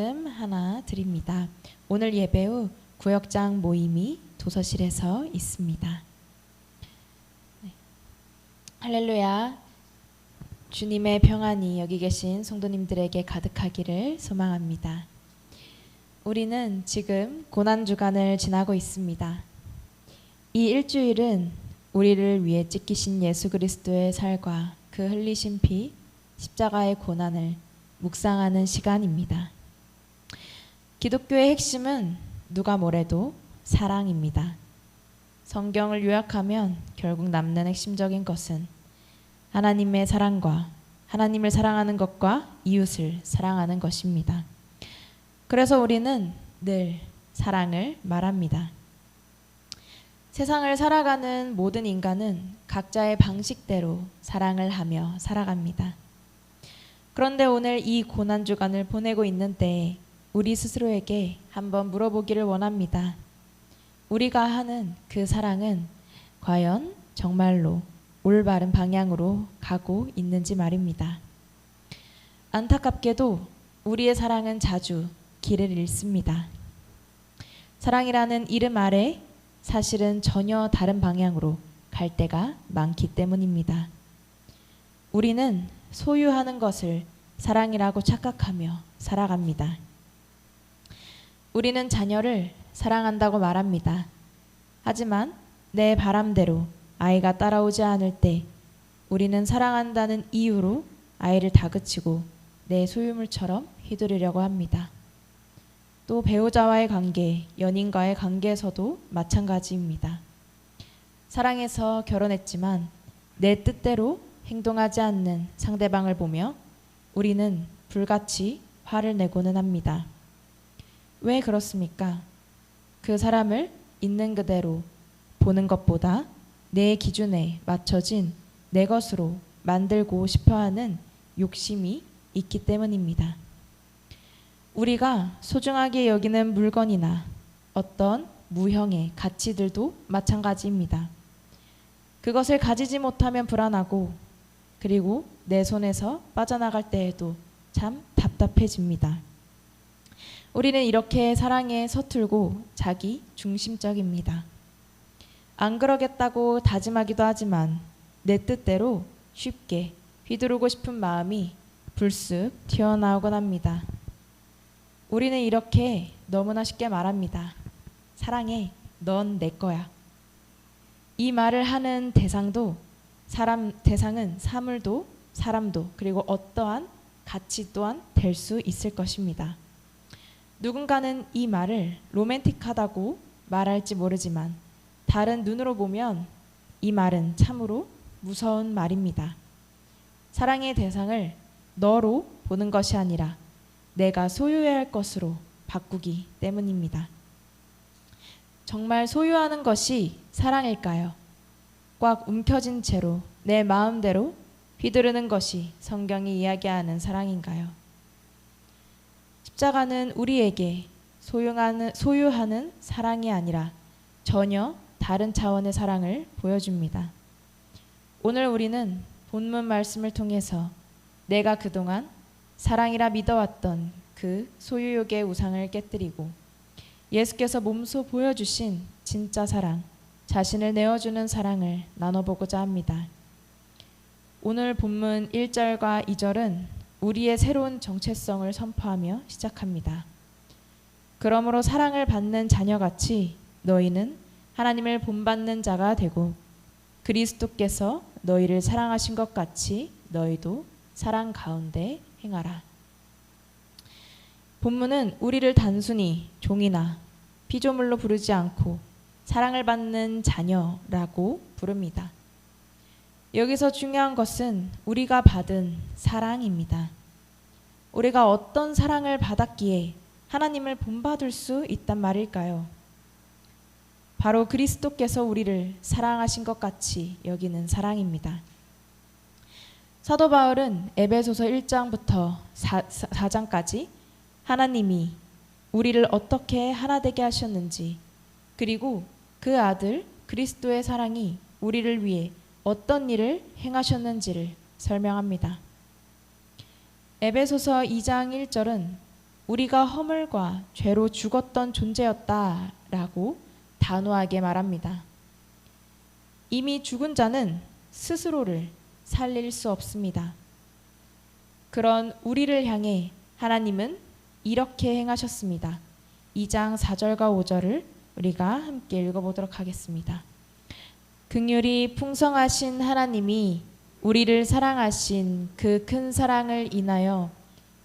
하나 드립니다. 오늘 예배 후 구역장 모임이 도서실에서 있습니다. 네. 할렐루야. 주님의 평안이 여기 계신 성도님들에게 가득하기를 소망합니다. 우리는 지금 고난주간을 지나고 있습니다. 이 일주일은 우리를 위해 찢기신 예수 그리스도의 살과 그 흘리신 피, 십자가의 고난을 묵상하는 시간입니다. 기독교의 핵심은 누가 뭐래도 사랑입니다. 성경을 요약하면 결국 남는 핵심적인 것은 하나님의 사랑과 하나님을 사랑하는 것과 이웃을 사랑하는 것입니다. 그래서 우리는 늘 사랑을 말합니다. 세상을 살아가는 모든 인간은 각자의 방식대로 사랑을 하며 살아갑니다. 그런데 오늘 이 고난주간을 보내고 있는 때에 우리 스스로에게 한번 물어보기를 원합니다. 우리가 하는 그 사랑은 과연 정말로 올바른 방향으로 가고 있는지 말입니다. 안타깝게도 우리의 사랑은 자주 길을 잃습니다. 사랑이라는 이름 아래 사실은 전혀 다른 방향으로 갈 때가 많기 때문입니다. 우리는 소유하는 것을 사랑이라고 착각하며 살아갑니다. 우리는 자녀를 사랑한다고 말합니다. 하지만 내 바람대로 아이가 따라오지 않을 때 우리는 사랑한다는 이유로 아이를 다그치고 내 소유물처럼 휘두르려고 합니다. 또 배우자와의 관계, 연인과의 관계에서도 마찬가지입니다. 사랑해서 결혼했지만 내 뜻대로 행동하지 않는 상대방을 보며 우리는 불같이 화를 내고는 합니다. 왜 그렇습니까? 그 사람을 있는 그대로 보는 것보다 내 기준에 맞춰진 내 것으로 만들고 싶어하는 욕심이 있기 때문입니다. 우리가 소중하게 여기는 물건이나 어떤 무형의 가치들도 마찬가지입니다. 그것을 가지지 못하면 불안하고 그리고 내 손에서 빠져나갈 때에도 참 답답해집니다. 우리는 이렇게 사랑에 서툴고 자기 중심적입니다. 안 그러겠다고 다짐하기도 하지만 내 뜻대로 쉽게 휘두르고 싶은 마음이 불쑥 튀어나오곤 합니다. 우리는 이렇게 너무나 쉽게 말합니다. 사랑해, 넌 내 거야. 이 말을 하는 대상은 사물도 사람도 그리고 어떠한 가치 또한 될 수 있을 것입니다. 누군가는 이 말을 로맨틱하다고 말할지 모르지만 다른 눈으로 보면 이 말은 참으로 무서운 말입니다. 사랑의 대상을 너로 보는 것이 아니라 내가 소유해야 할 것으로 바꾸기 때문입니다. 정말 소유하는 것이 사랑일까요? 꽉 움켜쥔 채로 내 마음대로 휘두르는 것이 성경이 이야기하는 사랑인가요? 십자가는 우리에게 소유하는 사랑이 아니라 전혀 다른 차원의 사랑을 보여줍니다. 오늘 우리는 본문 말씀을 통해서 내가 그동안 사랑이라 믿어왔던 그 소유욕의 우상을 깨뜨리고 예수께서 몸소 보여주신 진짜 사랑, 자신을 내어주는 사랑을 나눠보고자 합니다. 오늘 본문 1절과 2절은 우리의 새로운 정체성을 선포하며 시작합니다. 그러므로 사랑을 받는 자녀같이 너희는 하나님을 본받는 자가 되고 그리스도께서 너희를 사랑하신 것 같이 너희도 사랑 가운데 행하라. 본문은 우리를 단순히 종이나 피조물로 부르지 않고 사랑을 받는 자녀라고 부릅니다. 여기서 중요한 것은 우리가 받은 사랑입니다. 우리가 어떤 사랑을 받았기에 하나님을 본받을 수 있단 말일까요? 바로 그리스도께서 우리를 사랑하신 것 같이 여기는 사랑입니다. 사도 바울은 에베소서 1장부터 4장까지 하나님이 우리를 어떻게 하나 되게 하셨는지 그리고 그 아들 그리스도의 사랑이 우리를 위해 어떤 일을 행하셨는지를 설명합니다. 에베소서 2장 1절은 우리가 허물과 죄로 죽었던 존재였다라고 단호하게 말합니다. 이미 죽은 자는 스스로를 살릴 수 없습니다. 그런 우리를 향해 하나님은 이렇게 행하셨습니다. 2장 4절과 5절을 우리가 함께 읽어보도록 하겠습니다. 긍휼이 풍성하신 하나님이 우리를 사랑하신 그 큰 사랑을 인하여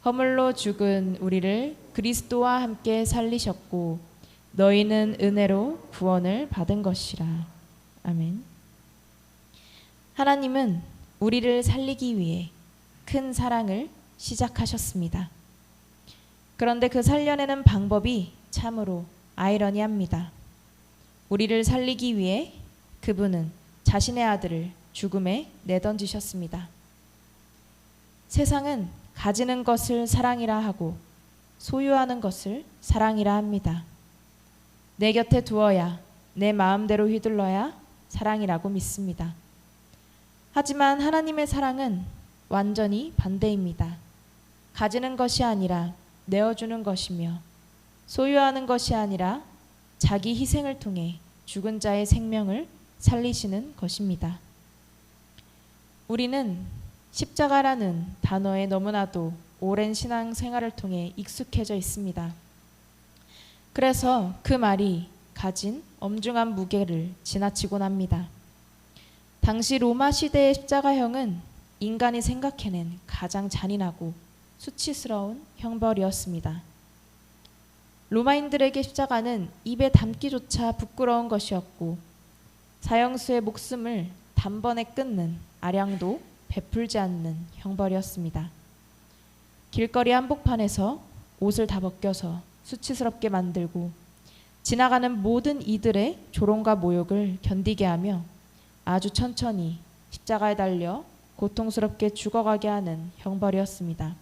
허물로 죽은 우리를 그리스도와 함께 살리셨고 너희는 은혜로 구원을 받은 것이라. 아멘. 하나님은 우리를 살리기 위해 큰 사랑을 시작하셨습니다. 그런데 그 살려내는 방법이 참으로 아이러니합니다. 우리를 살리기 위해 그분은 자신의 아들을 죽음에 내던지셨습니다. 세상은 가지는 것을 사랑이라 하고 소유하는 것을 사랑이라 합니다. 내 곁에 두어야, 내 마음대로 휘둘러야 사랑이라고 믿습니다. 하지만 하나님의 사랑은 완전히 반대입니다. 가지는 것이 아니라 내어주는 것이며 소유하는 것이 아니라 자기 희생을 통해 죽은 자의 생명을 살리시는 것입니다. 우리는 십자가라는 단어에 너무나도 오랜 신앙생활을 통해 익숙해져 있습니다. 그래서 그 말이 가진 엄중한 무게를 지나치곤 합니다. 당시 로마 시대의 십자가형은 인간이 생각해낸 가장 잔인하고 수치스러운 형벌이었습니다. 로마인들에게 십자가는 입에 담기조차 부끄러운 것이었고 사형수의 목숨을 단번에 끊는 아량도 베풀지 않는 형벌이었습니다. 길거리 한복판에서 옷을 다 벗겨서 수치스럽게 만들고 지나가는 모든 이들의 조롱과 모욕을 견디게 하며 아주 천천히 십자가에 달려 고통스럽게 죽어가게 하는 형벌이었습니다.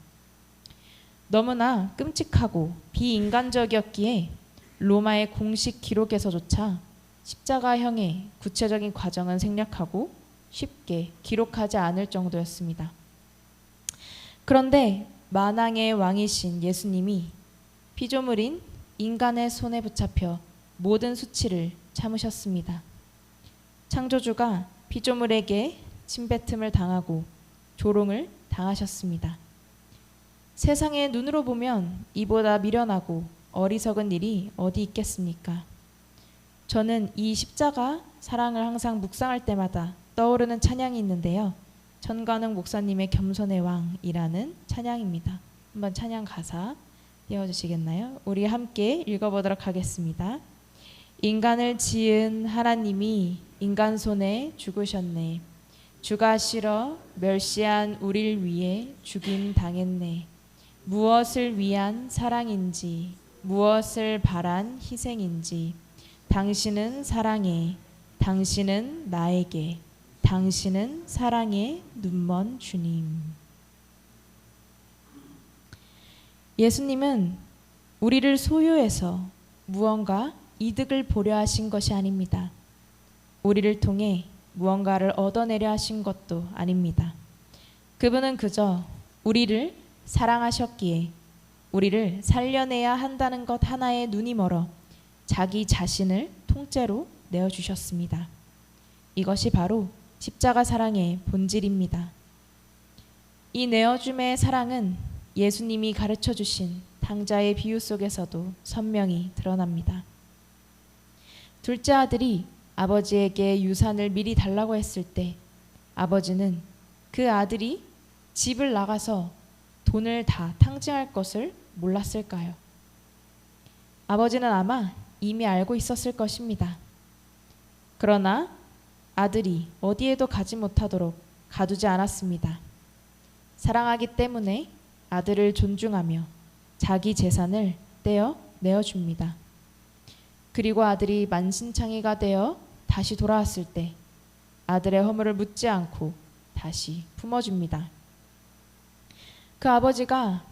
너무나 끔찍하고 비인간적이었기에 로마의 공식 기록에서조차 십자가형의 구체적인 과정은 생략하고 쉽게 기록하지 않을 정도였습니다. 그런데 만왕의 왕이신 예수님이 피조물인 인간의 손에 붙잡혀 모든 수치를 참으셨습니다. 창조주가 피조물에게 침뱉음을 당하고 조롱을 당하셨습니다. 세상의 눈으로 보면 이보다 미련하고 어리석은 일이 어디 있겠습니까? 저는 이 십자가 사랑을 항상 묵상할 때마다 떠오르는 찬양이 있는데요. 전관웅 목사님의 겸손의 왕이라는 찬양입니다. 한번 찬양 가사 띄워주시겠나요? 우리 함께 읽어보도록 하겠습니다. 인간을 지은 하나님이 인간 손에 죽으셨네. 주가 싫어 멸시한 우릴 위해 죽임 당했네. 무엇을 위한 사랑인지 무엇을 바란 희생인지 당신은 사랑해 당신은 나에게 당신은 사랑해 눈먼 주님. 예수님은 우리를 소유해서 무언가 이득을 보려 하신 것이 아닙니다. 우리를 통해 무언가를 얻어내려 하신 것도 아닙니다. 그분은 그저 우리를 사랑하셨기에 우리를 살려내야 한다는 것 하나에 눈이 멀어 자기 자신을 통째로 내어주셨습니다. 이것이 바로 십자가 사랑의 본질입니다. 이 내어줌의 사랑은 예수님이 가르쳐 주신 탕자의 비유 속에서도 선명히 드러납니다. 둘째 아들이 아버지에게 유산을 미리 달라고 했을 때 아버지는 그 아들이 집을 나가서 돈을 다 탕진할 것을 몰랐을까요? 아버지는 아마 이미 알고 있었을 것입니다. 그러나 아들이 어디에도 가지 못하도록 가두지 않았습니다. 사랑하기 때문에 아들을 존중하며 자기 재산을 떼어 내어줍니다. 그리고 아들이 만신창이가 되어 다시 돌아왔을 때 아들의 허물을 묻지 않고 다시 품어줍니다. 그 아버지가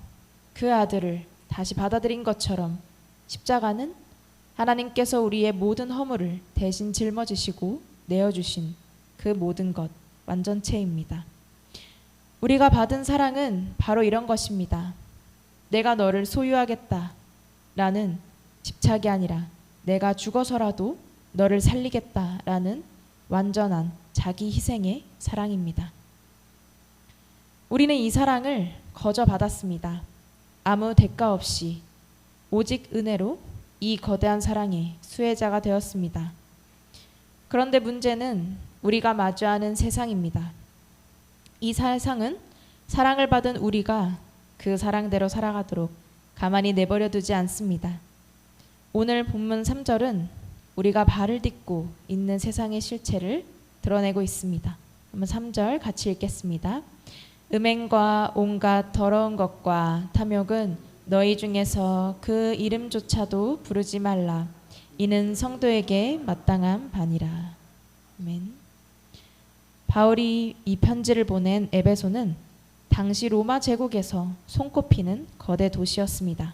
그 아들을 다시 받아들인 것처럼 십자가는 하나님께서 우리의 모든 허물을 대신 짊어지시고 내어주신 그 모든 것 완전체입니다. 우리가 받은 사랑은 바로 이런 것입니다. 내가 너를 소유하겠다 라는 집착이 아니라 내가 죽어서라도 너를 살리겠다 라는 완전한 자기 희생의 사랑입니다. 우리는 이 사랑을 거저 받았습니다. 아무 대가 없이 오직 은혜로 이 거대한 사랑의 수혜자가 되었습니다. 그런데 문제는 우리가 마주하는 세상입니다. 이 세상은 사랑을 받은 우리가 그 사랑대로 살아가도록 가만히 내버려 두지 않습니다. 오늘 본문 3절은 우리가 발을 딛고 있는 세상의 실체를 드러내고 있습니다. 한번 3절 같이 읽겠습니다. 음행과 온갖 더러운 것과 탐욕은 너희 중에서 그 이름조차도 부르지 말라. 이는 성도에게 마땅한 바니라. 아멘. 바울이 이 편지를 보낸 에베소는 당시 로마 제국에서 손꼽히는 거대 도시였습니다.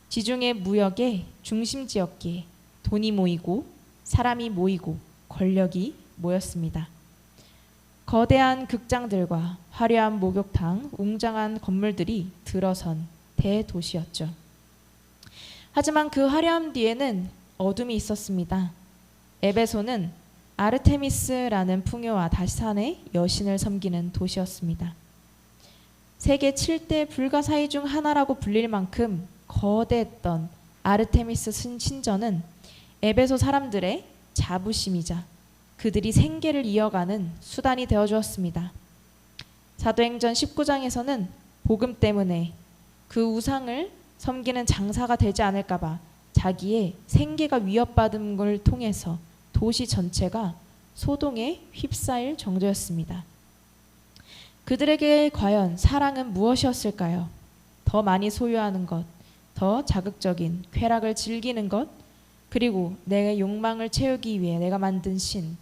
지중해 무역의 중심지였기에 돈이 모이고 사람이 모이고 권력이 모였습니다. 거대한 극장들과 화려한 목욕탕, 웅장한 건물들이 들어선 대도시였죠. 하지만 그 화려함 뒤에는 어둠이 있었습니다. 에베소는 아르테미스라는 풍요와 다산의 여신을 섬기는 도시였습니다. 세계 7대 불가사의 중 하나라고 불릴 만큼 거대했던 아르테미스 신전은 에베소 사람들의 자부심이자 그들이 생계를 이어가는 수단이 되어주었습니다. 사도행전 19장에서는 복음 때문에 그 우상을 섬기는 장사가 되지 않을까봐 자기의 생계가 위협받은 걸 통해서 도시 전체가 소동에 휩싸일 정도였습니다. 그들에게 과연 사랑은 무엇이었을까요? 더 많이 소유하는 것, 더 자극적인 쾌락을 즐기는 것, 그리고 내 욕망을 채우기 위해 내가 만든 신,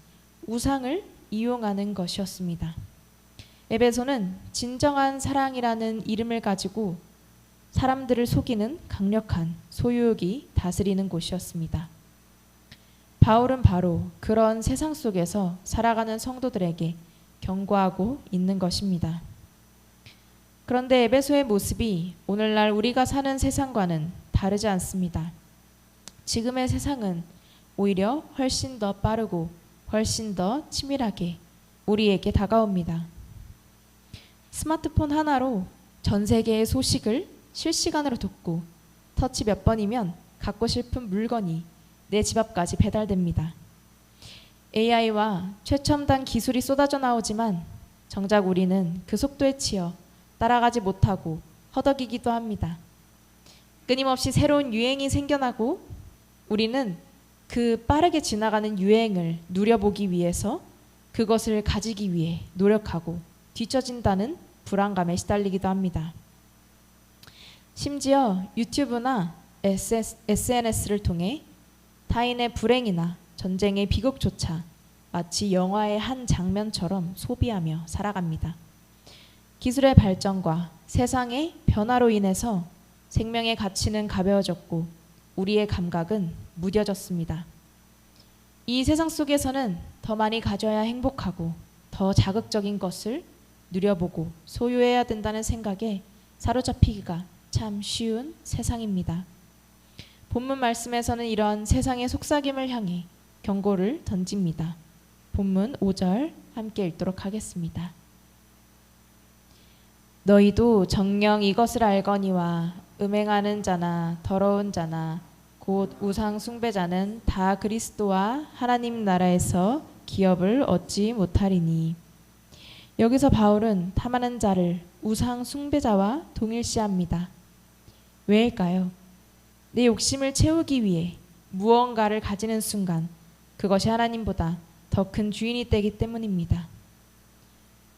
우상을 이용하는 것이었습니다. 에베소는 진정한 사랑이라는 이름을 가지고 사람들을 속이는 강력한 소유욕이 다스리는 곳이었습니다. 바울은 바로 그런 세상 속에서 살아가는 성도들에게 경고하고 있는 것입니다. 그런데 에베소의 모습이 오늘날 우리가 사는 세상과는 다르지 않습니다. 지금의 세상은 오히려 훨씬 더 빠르고 훨씬 더 치밀하게 우리에게 다가옵니다. 스마트폰 하나로 전 세계의 소식을 실시간으로 듣고 터치 몇 번이면 갖고 싶은 물건이 내 집 앞까지 배달됩니다. AI와 최첨단 기술이 쏟아져 나오지만 정작 우리는 그 속도에 치여 따라가지 못하고 허덕이기도 합니다. 끊임없이 새로운 유행이 생겨나고 우리는 그 빠르게 지나가는 유행을 누려보기 위해서 그것을 가지기 위해 노력하고 뒤처진다는 불안감에 시달리기도 합니다. 심지어 유튜브나 SNS를 통해 타인의 불행이나 전쟁의 비극조차 마치 영화의 한 장면처럼 소비하며 살아갑니다. 기술의 발전과 세상의 변화로 인해서 생명의 가치는 가벼워졌고 우리의 감각은 무뎌졌습니다. 이 세상 속에서는 더 많이 가져야 행복하고 더 자극적인 것을 누려보고 소유해야 된다는 생각에 사로잡히기가 참 쉬운 세상입니다. 본문 말씀에서는 이런 세상의 속삭임을 향해 경고를 던집니다. 본문 5절 함께 읽도록 하겠습니다. 너희도 정녕 이것을 알거니와 음행하는 자나 더러운 자나 곧 우상 숭배자는 다 그리스도와 하나님 나라에서 기업을 얻지 못하리니. 여기서 바울은 탐하는 자를 우상 숭배자와 동일시합니다. 왜일까요? 내 욕심을 채우기 위해 무언가를 가지는 순간 그것이 하나님보다 더 큰 주인이 되기 때문입니다.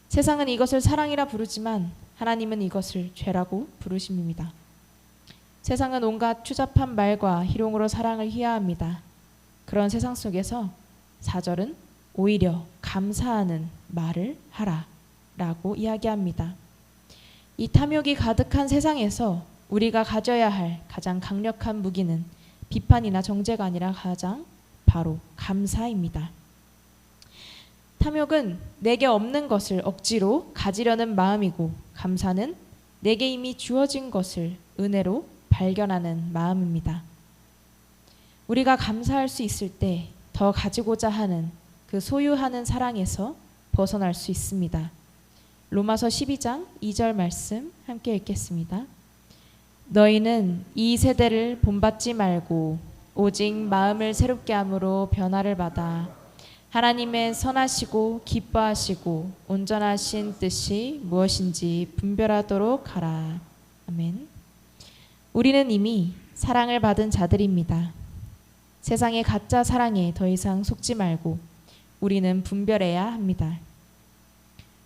세상은 이것을 사랑이라 부르지만 하나님은 이것을 죄라고 부르십니다. 세상은 온갖 추잡한 말과 희롱으로 사랑을 희화합니다. 그런 세상 속에서 4절은 오히려 감사하는 말을 하라 라고 이야기합니다. 이 탐욕이 가득한 세상에서 우리가 가져야 할 가장 강력한 무기는 비판이나 정죄가 아니라 가장 바로 감사입니다. 탐욕은 내게 없는 것을 억지로 가지려는 마음이고 감사는 내게 이미 주어진 것을 은혜로 발견하는 마음입니다. 우리가 감사할 수 있을 때 더 가지고자 하는 그 소유하는 사랑에서 벗어날 수 있습니다. 로마서 12장 2절 말씀 함께 읽겠습니다. 너희는 이 세대를 본받지 말고 오직 마음을 새롭게 함으로 변화를 받아 하나님의 선하시고 기뻐하시고 온전하신 뜻이 무엇인지 분별하도록 하라. 아멘. 우리는 이미 사랑을 받은 자들입니다. 세상의 가짜 사랑에 더 이상 속지 말고 우리는 분별해야 합니다.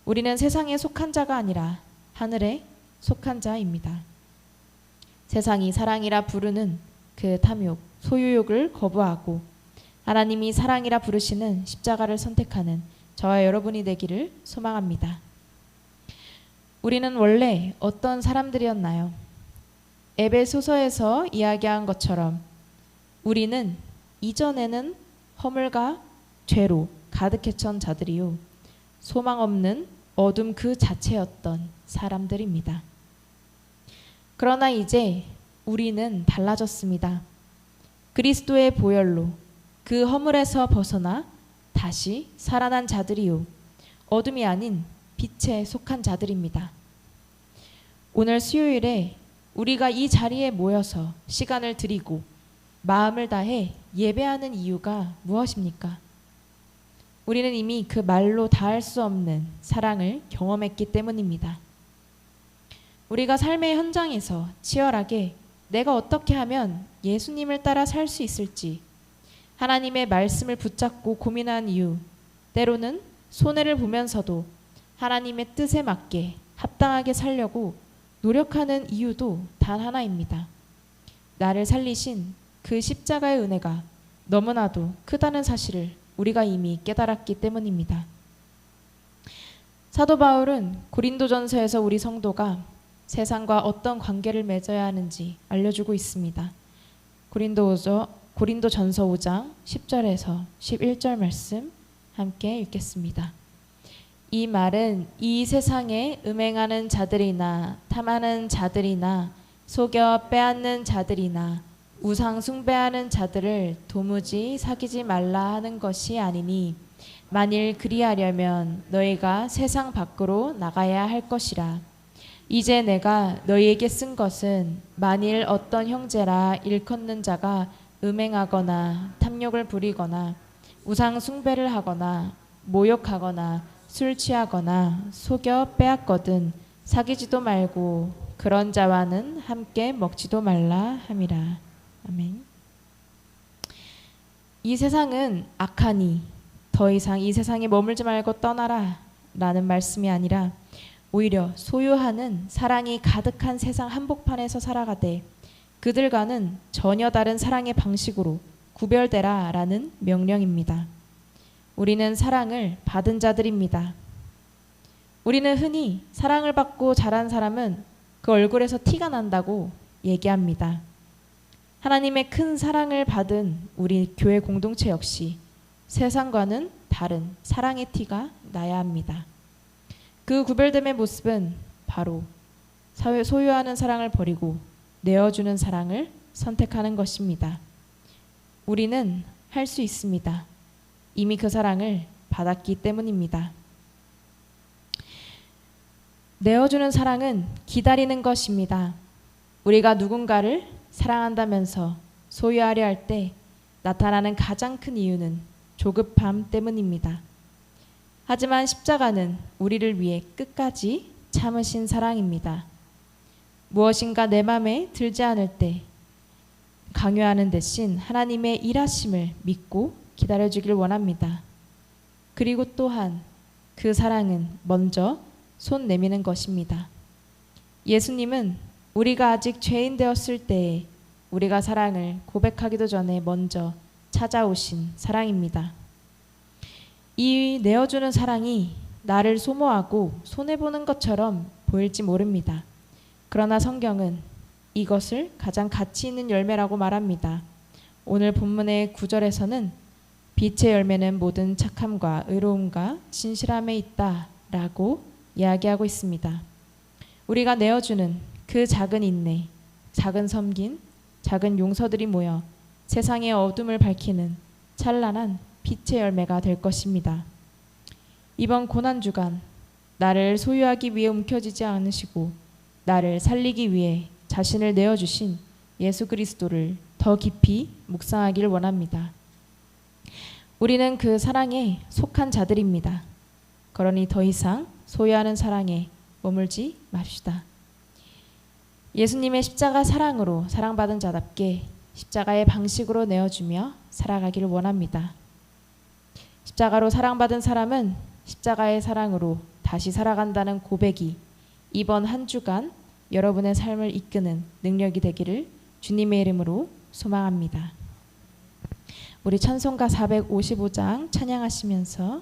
우리는 세상에 속한 자가 아니라 하늘에 속한 자입니다. 세상이 사랑이라 부르는 그 탐욕, 소유욕을 거부하고 하나님이 사랑이라 부르시는 십자가를 선택하는 저와 여러분이 되기를 소망합니다. 우리는 원래 어떤 사람들이었나요? 에베소서에서 이야기한 것처럼 우리는 이전에는 허물과 죄로 가득해 찬 자들이요 소망 없는 어둠 그 자체였던 사람들입니다. 그러나 이제 우리는 달라졌습니다. 그리스도의 보혈로 그 허물에서 벗어나 다시 살아난 자들이요 어둠이 아닌 빛에 속한 자들입니다. 오늘 수요일에 우리가 이 자리에 모여서 시간을 드리고 마음을 다해 예배하는 이유가 무엇입니까? 우리는 이미 그 말로 다할 수 없는 사랑을 경험했기 때문입니다. 우리가 삶의 현장에서 치열하게 내가 어떻게 하면 예수님을 따라 살 수 있을지 하나님의 말씀을 붙잡고 고민한 이유, 때로는 손해를 보면서도 하나님의 뜻에 맞게 합당하게 살려고 노력하는 이유도 단 하나입니다. 나를 살리신 그 십자가의 은혜가 너무나도 크다는 사실을 우리가 이미 깨달았기 때문입니다. 사도 바울은 고린도전서에서 우리 성도가 세상과 어떤 관계를 맺어야 하는지 알려주고 있습니다. 고린도전서 5장 10절에서 11절 말씀 함께 읽겠습니다. 이 말은 이 세상에 음행하는 자들이나 탐하는 자들이나 속여 빼앗는 자들이나 우상 숭배하는 자들을 도무지 사귀지 말라 하는 것이 아니니 만일 그리하려면 너희가 세상 밖으로 나가야 할 것이라. 이제 내가 너희에게 쓴 것은 만일 어떤 형제라 일컫는 자가 음행하거나 탐욕을 부리거나 우상 숭배를 하거나 모욕하거나 술 취하거나 속여 빼앗거든 사귀지도 말고 그런 자와는 함께 먹지도 말라 함이라. 아멘. 이 세상은 악하니 더 이상 이 세상에 머물지 말고 떠나라 라는 말씀이 아니라 오히려 소유하는 사랑이 가득한 세상 한복판에서 살아가되 그들과는 전혀 다른 사랑의 방식으로 구별되라 라는 명령입니다. 우리는 사랑을 받은 자들입니다. 우리는 흔히 사랑을 받고 자란 사람은 그 얼굴에서 티가 난다고 얘기합니다. 하나님의 큰 사랑을 받은 우리 교회 공동체 역시 세상과는 다른 사랑의 티가 나야 합니다. 그 구별됨의 모습은 바로 소유하는 사랑을 버리고 내어주는 사랑을 선택하는 것입니다. 우리는 할 수 있습니다. 이미 그 사랑을 받았기 때문입니다. 내어주는 사랑은 기다리는 것입니다. 우리가 누군가를 사랑한다면서 소유하려 할 때 나타나는 가장 큰 이유는 조급함 때문입니다. 하지만 십자가는 우리를 위해 끝까지 참으신 사랑입니다. 무엇인가 내 맘에 들지 않을 때 강요하는 대신 하나님의 일하심을 믿고 기다려주길 원합니다. 그리고 또한 그 사랑은 먼저 손 내미는 것입니다. 예수님은 우리가 아직 죄인 되었을 때에 우리가 사랑을 고백하기도 전에 먼저 찾아오신 사랑입니다. 이 내어주는 사랑이 나를 소모하고 손해보는 것처럼 보일지 모릅니다. 그러나 성경은 이것을 가장 가치 있는 열매라고 말합니다. 오늘 본문의 9절에서는 빛의 열매는 모든 착함과 의로움과 진실함에 있다 라고 이야기하고 있습니다. 우리가 내어주는 그 작은 인내, 작은 섬김, 작은 용서들이 모여 세상의 어둠을 밝히는 찬란한 빛의 열매가 될 것입니다. 이번 고난주간 나를 소유하기 위해 움켜쥐지 않으시고 나를 살리기 위해 자신을 내어주신 예수 그리스도를 더 깊이 묵상하기를 원합니다. 우리는 그 사랑에 속한 자들입니다. 그러니 더 이상 소유하는 사랑에 머물지 맙시다. 예수님의 십자가 사랑으로 사랑받은 자답게 십자가의 방식으로 내어주며 살아가기를 원합니다. 십자가로 사랑받은 사람은 십자가의 사랑으로 다시 살아간다는 고백이 이번 한 주간 여러분의 삶을 이끄는 능력이 되기를 주님의 이름으로 소망합니다. 우리 찬송가 455장 찬양하시면서